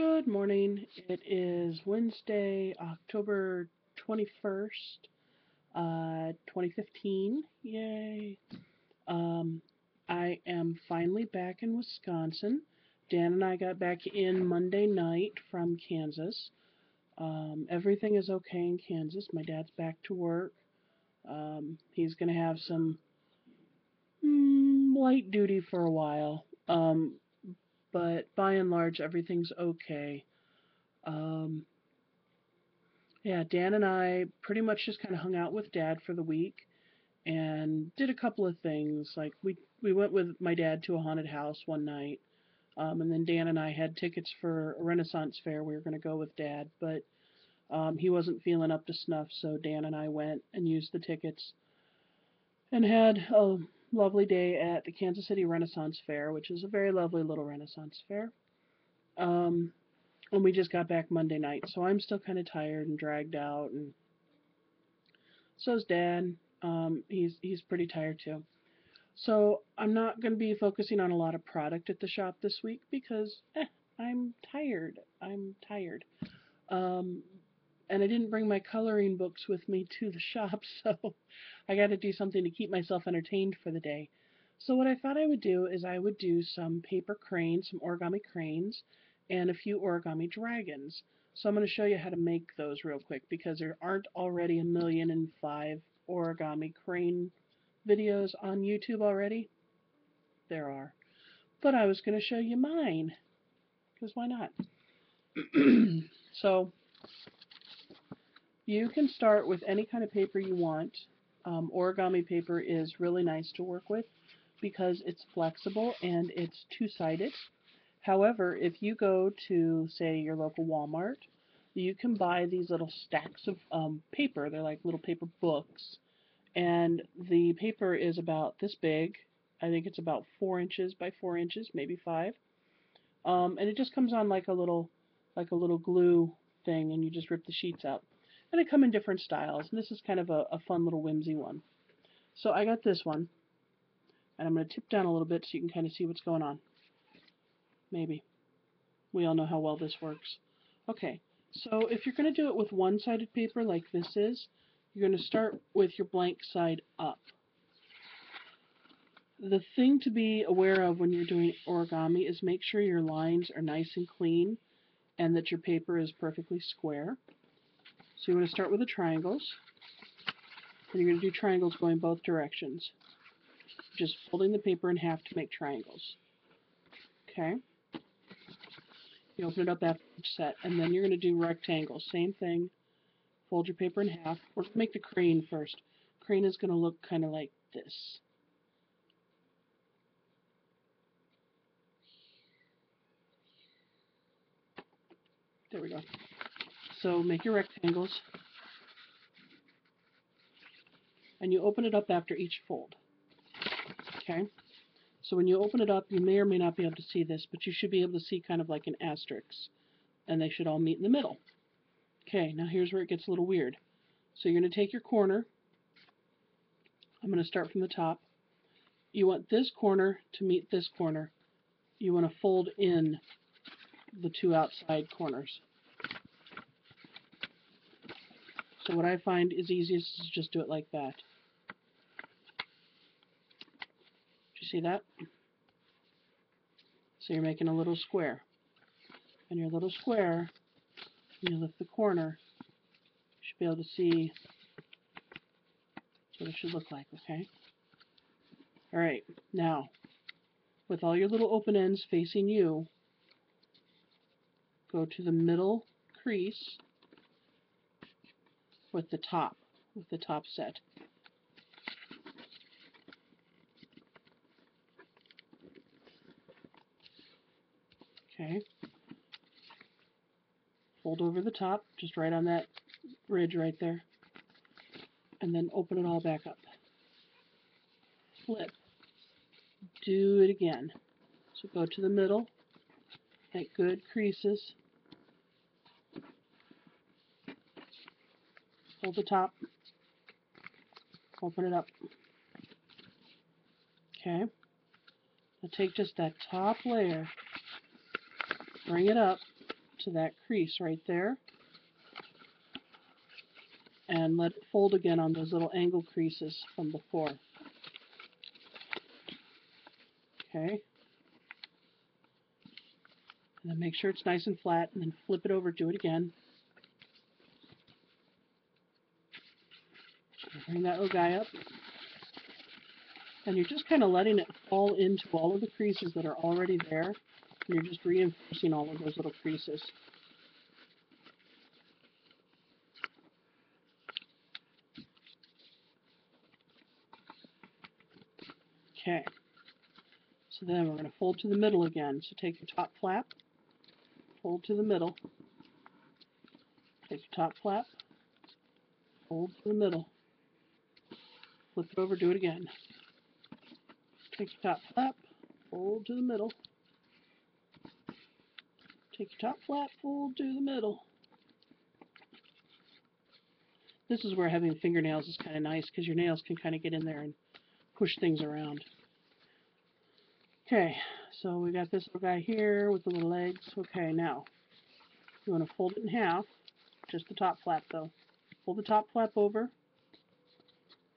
Good morning. It is Wednesday, October 21st, 2015. Yay. Um, I am finally back in Wisconsin. Dan and I got back in Monday night from Kansas. Everything is okay in Kansas. My dad's back to work. He's going to have some light duty for a while. But by and large, everything's okay. Um, Yeah, Dan and I pretty much just kind of hung out with Dad for the week and did a couple of things. Like we went with my dad to a haunted house one night, and then Dan and I had tickets for a Renaissance fair. We were going to go with Dad, but he wasn't feeling up to snuff, so Dan and I went and used the tickets and had a lovely day at the Kansas City Renaissance Fair, which is a very lovely little Renaissance fair. Um, and we just got back Monday night, so I'm still kind of tired and dragged out, and so's Dad. He's pretty tired too. So I'm not going to be focusing on a lot of product at the shop this week because I'm tired. I'm tired. Um, and I didn't bring my coloring books with me to the shop, so I got to do something to keep myself entertained for the day. So what I thought I would do is I would do some paper cranes, some origami cranes, and a few origami dragons. So I'm going to show you how to make those real quick because there aren't already 1,000,005 origami crane videos on YouTube already. There are. But I was going to show you mine because why not? So you can start with any kind of paper you want. Origami paper is really nice to work with because it's flexible and it's two-sided. However, if you go to, say, your local Walmart, you can buy these little stacks of paper. They're like little paper books. And the paper is about this big. I think it's about 4 inches by 4 inches, maybe 5. And it just comes on like a little glue thing, and you just rip the sheets out. And they come in different styles, and this is kind of a fun little whimsy one. So I got this one, and I'm going to tip down a little bit so you can kind of see what's going on. Maybe. We all know how well this works. Okay, so if you're going to do it with one-sided paper like this is, you're going to start with your blank side up. The thing to be aware of when you're doing origami is make sure your lines are nice and clean and that your paper is perfectly square. So you want to start with the triangles, and you're going to do triangles going both directions. Just folding the paper in half to make triangles. Okay? You open it up after each set, and then you're going to do rectangles. Same thing. Fold your paper in half. We're going to make the crane first. Crane is going to look kind of like this. There we go. So make your rectangles, and you open it up after each fold. Okay? So when you open it up, you may or may not be able to see this, but you should be able to see kind of like an asterisk, and they should all meet in the middle. Okay, now here's where it gets a little weird. So you're going to take your corner. I'm going to start from the top. You want this corner to meet this corner. You want to fold in the two outside corners. So what I find is easiest is just do it like that. Do you see that? So you're making a little square. And your little square, when you lift the corner, you should be able to see what it should look like, okay? Alright, now, with all your little open ends facing you, go to the middle crease with the top set. Okay. Fold over the top, just right on that ridge right there. And then open it all back up. Flip. Do it again. So go to the middle, make good creases. Hold the top. Open it up. Okay. Now take just that top layer, bring it up, to that crease right there and let it fold again on those little angle creases from before. Okay. And then make sure it's nice and flat, and then flip it over, do it again. Bring that little guy up. And you're just kind of letting it fall into all of the creases that are already there. And you're just reinforcing all of those little creases. Okay. So then we're going to fold to the middle again. So take your top flap, fold to the middle. Take your top flap, fold to the middle. Flip it over, do it again. Take your top flap, fold to the middle. Take your top flap, fold to the middle. This is where having fingernails is kind of nice because your nails can kind of get in there and push things around. Okay, so we got this little guy here with the little legs. Okay, now you want to fold it in half, just the top flap though. Fold the top flap over,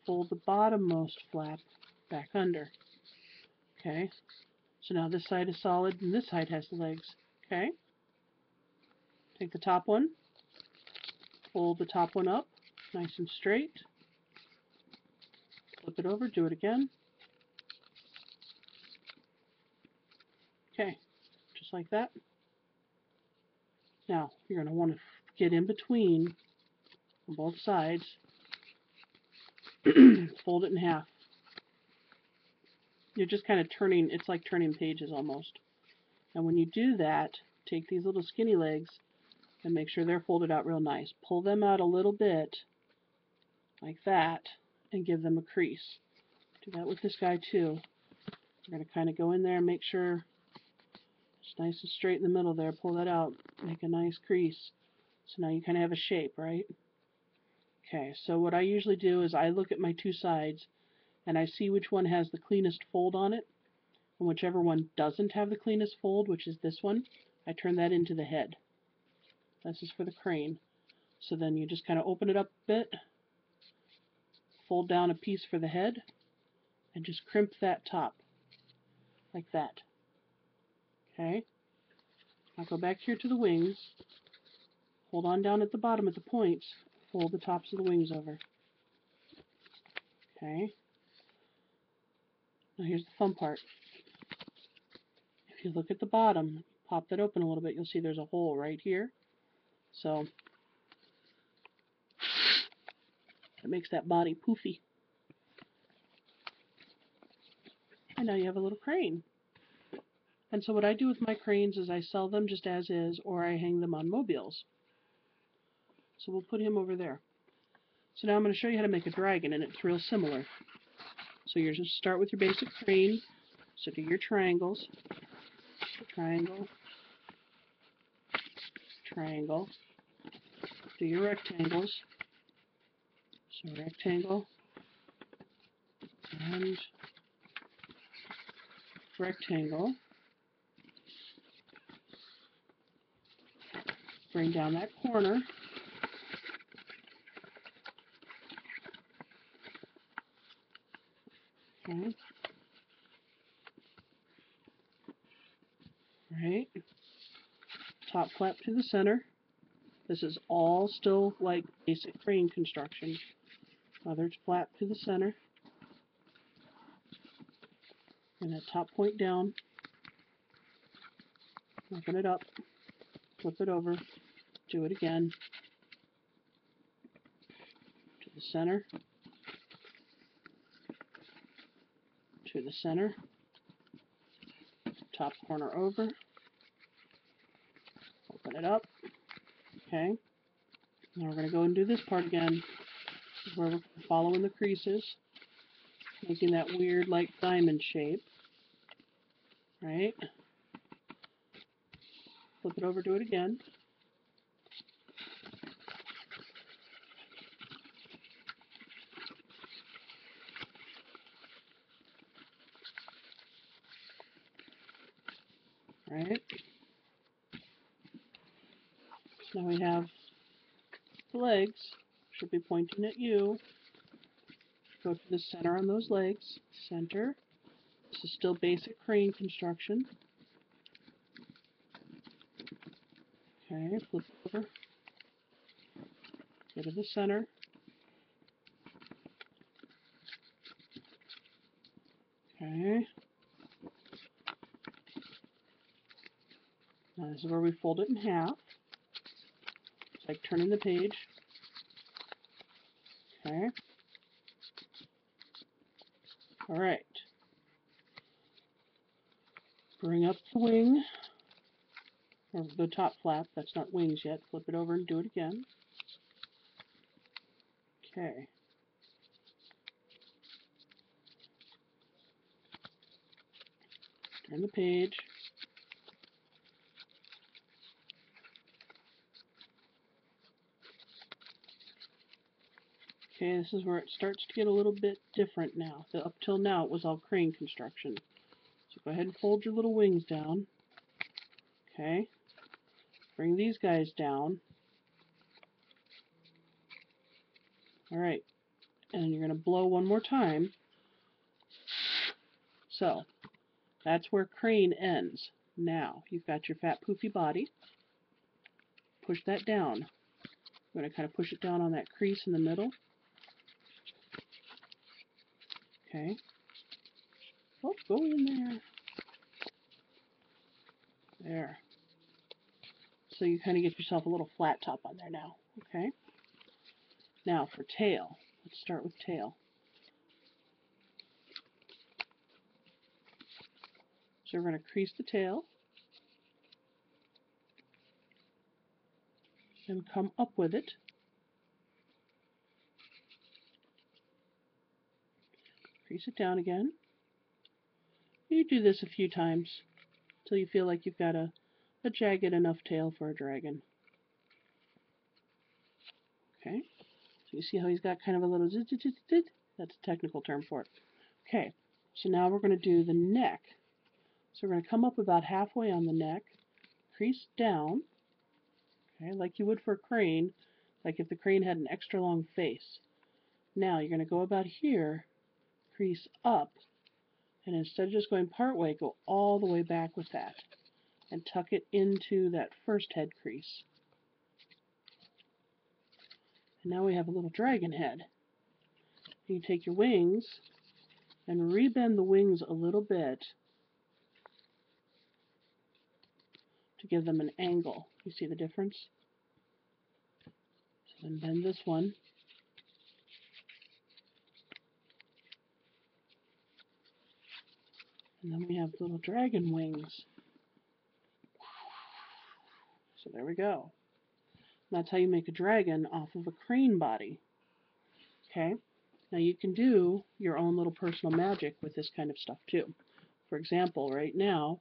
fold the bottommost flap back under. Okay, so now this side is solid and this side has the legs. Okay, take the top one, fold the top one up, nice and straight. Flip it over, do it again. Okay, just like that. Now, you're going to want to get in between on both sides, fold it in half. You're just kind of turning, it's like turning pages almost. And when you do that, take these little skinny legs and make sure they're folded out real nice. Pull them out a little bit, like that, and give them a crease. Do that with this guy too. We're going to kind of go in there and make sure it's nice and straight in the middle there. Pull that out, make a nice crease. So now you kind of have a shape, right? Okay, so what I usually do is I look at my two sides and I see which one has the cleanest fold on it, and whichever one doesn't have the cleanest fold, which is this one, I turn that into the head. This is for the crane. So then you just kind of open it up a bit, fold down a piece for the head, and just crimp that top, like that. Okay? Now go back here to the wings, hold on down at the bottom at the points, fold the tops of the wings over. Okay? Now here's the fun part. If you look at the bottom, pop that open a little bit, you'll see there's a hole right here. So it makes that body poofy. And now you have a little crane. And so what I do with my cranes is I sell them just as is, or I hang them on mobiles. So we'll put him over there. So now I'm going to show you how to make a dragon, and it's real similar. So you're just start with your basic crane. So do your triangles. Triangle. Triangle. Do your rectangles. So rectangle. And rectangle. Bring down that corner. Okay. Right. Top flap to the center. This is all still like basic crane construction. Other flap to the center. And that top point down. Open it up. Flip it over. Do it again. To the center. To the center. Top corner over. Open it up. Okay. Now we're going to go and do this part again. This is where we're following the creases. Making that weird like diamond shape. Right. Flip it over, do it again. Right. Now we have the legs. Should be pointing at you. Go to the center on those legs. Center. This is still basic crane construction. Okay, flip over. Go to the center. Okay. Now this is where we fold it in half. It's like turning the page. Okay. Alright. Bring up the wing, or the top flap. That's not wings yet. Flip it over and do it again. Okay. Turn the page. Okay, this is where it starts to get a little bit different now. Up till now it was all crane construction. So go ahead and fold your little wings down. Okay. Bring these guys down. Alright. And you're going to blow one more time. So, that's where crane ends. Now, you've got your fat poofy body. Push that down. I'm going to kind of push it down on that crease in the middle. Okay. Oh, go in there. There. So you kind of get yourself a little flat top on there now. Okay. Now for tail. Let's start with tail. So we're going to crease the tail. And come up with it. Crease it down again. You do this a few times until you feel like you've got a jagged enough tail for a dragon. Okay. So you see how he's got kind of a little zit, zit, zit, zit? That's a technical term for it. Okay. So now we're going to do the neck. So we're going to come up about halfway on the neck, crease down, okay, like you would for a crane, like if the crane had an extra long face. Now you're going to go about here, crease up, and instead of just going part way, go all the way back with that, and tuck it into that first head crease. And now we have a little dragon head. You take your wings and rebend the wings a little bit to give them an angle. You see the difference? So then bend this one. And then we have little dragon wings. So there we go. And that's how you make a dragon off of a crane body. Okay? Now you can do your own little personal magic with this kind of stuff too. For example, right now,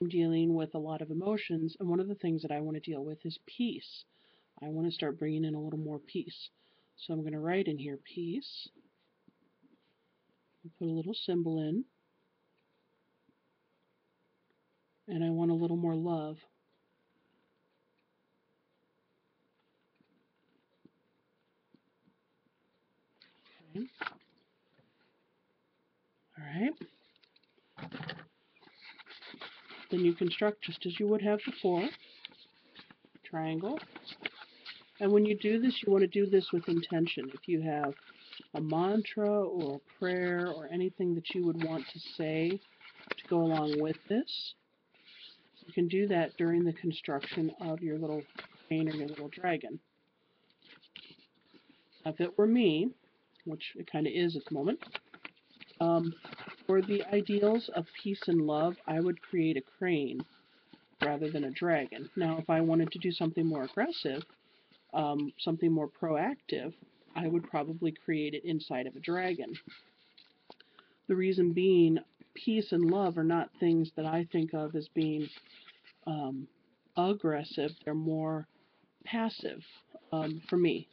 I'm dealing with a lot of emotions, and one of the things that I want to deal with is peace. I want to start bringing in a little more peace. So I'm going to write in here peace. Put a little symbol in. And I want a little more love. Okay. Alright. Then you construct just as you would have before. Triangle. And when you do this, you want to do this with intention. If you have a mantra or a prayer or anything that you would want to say to go along with this, you can do that during the construction of your little crane or your little dragon. Now, if it were me, which it kind of is at the moment, for the ideals of peace and love, I would create a crane rather than a dragon. Now, if I wanted to do something more aggressive, something more proactive, I would probably create it inside of a dragon. The reason being, peace and love are not things that I think of as being aggressive. They're more passive, for me,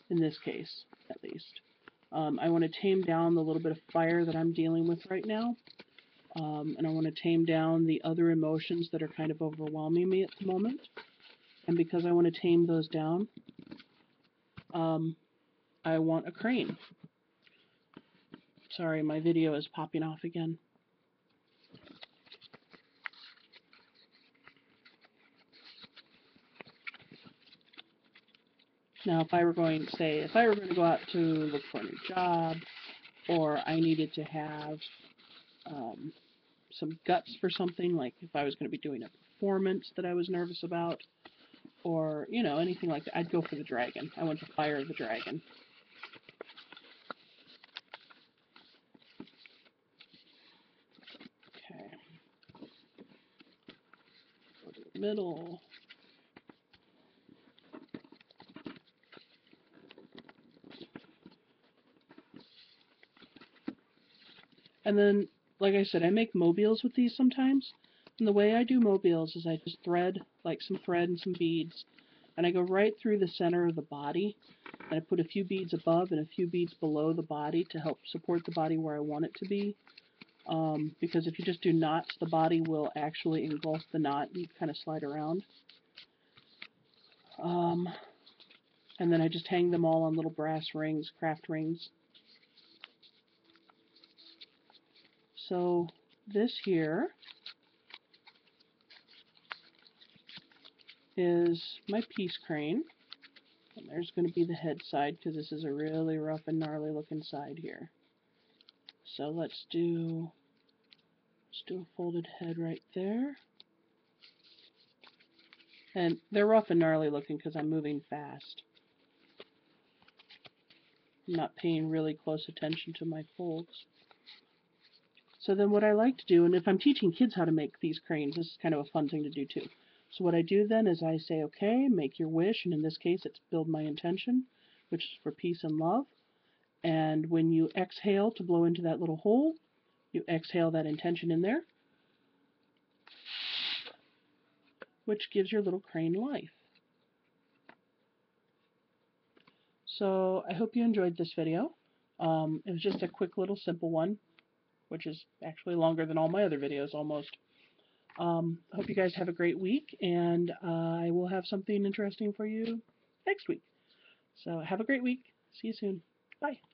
in this case, at least. I want to tame down the little bit of fire that I'm dealing with right now, and I want to tame down the other emotions that are kind of overwhelming me at the moment. And because I want to tame those down, I want a crane. Sorry, my video is popping off again. Now, if I were going to go out to look for a new job, or I needed to have some guts for something, like if I was going to be doing a performance that I was nervous about, or, you know, anything like that, I'd go for the dragon. I want the fire of the dragon. Okay. Go to the middle. And then, like I said, I make mobiles with these sometimes. And the way I do mobiles is I just thread, like some thread and some beads, and I go right through the center of the body, and I put a few beads above and a few beads below the body to help support the body where I want it to be. Because if you just do knots, the body will actually engulf the knot and kind of slide around. And then I just hang them all on little brass rings, craft rings. So this here is my peace crane. And there's going to be the head side, because this is a really rough and gnarly looking side here. So let's do a folded head right there. And they're rough and gnarly looking because I'm moving fast. I'm not paying really close attention to my folds. So then what I like to do, and if I'm teaching kids how to make these cranes, this is kind of a fun thing to do too. So what I do then is I say, okay, make your wish, and in this case it's build my intention, which is for peace and love. And when you exhale to blow into that little hole, you exhale that intention in there, which gives your little crane life. So I hope you enjoyed this video. It was just a quick little simple one, which is actually longer than all my other videos almost. I hope you guys have a great week, and I will have something interesting for you next week. So have a great week. See you soon. Bye.